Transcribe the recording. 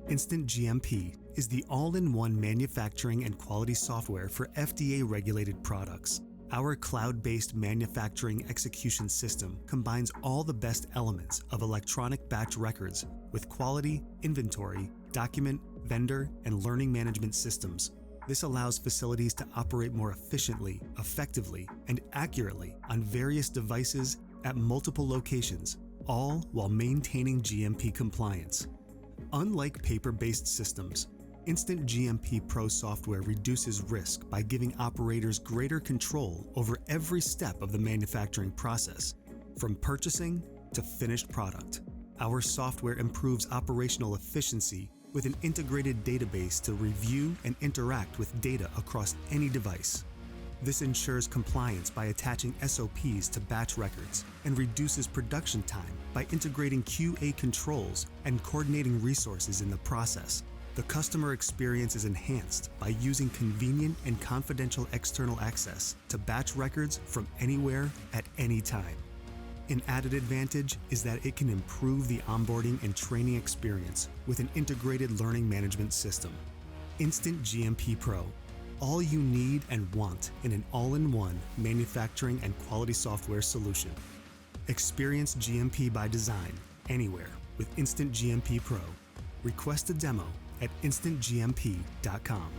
InstantGMP is the all-in-one manufacturing and quality software for FDA-regulated products. Our cloud-based manufacturing execution system combines all the best elements of electronic batch records with quality, inventory, document, vendor, and learning management systems. This allows facilities to operate more efficiently, effectively, and accurately on various devices at multiple locations, all while maintaining GMP compliance. Unlike paper-based systems, InstantGMP PRO software reduces risk by giving operators greater control over every step of the manufacturing process, from purchasing to finished product. Our software improves operational efficiency with an integrated database to review and interact with data across any device. This ensures compliance by attaching SOPs to batch records and reduces production time by integrating QA controls and coordinating resources in the process. The customer experience is enhanced by using convenient and confidential external access to batch records from anywhere at any time. An added advantage is that it can improve the onboarding and training experience with an integrated learning management system. InstantGMP PRO. All you need and want in an all-in-one manufacturing and quality software solution. Experience GMP by design anywhere with InstantGMP PRO. Request a demo at instantgmp.com.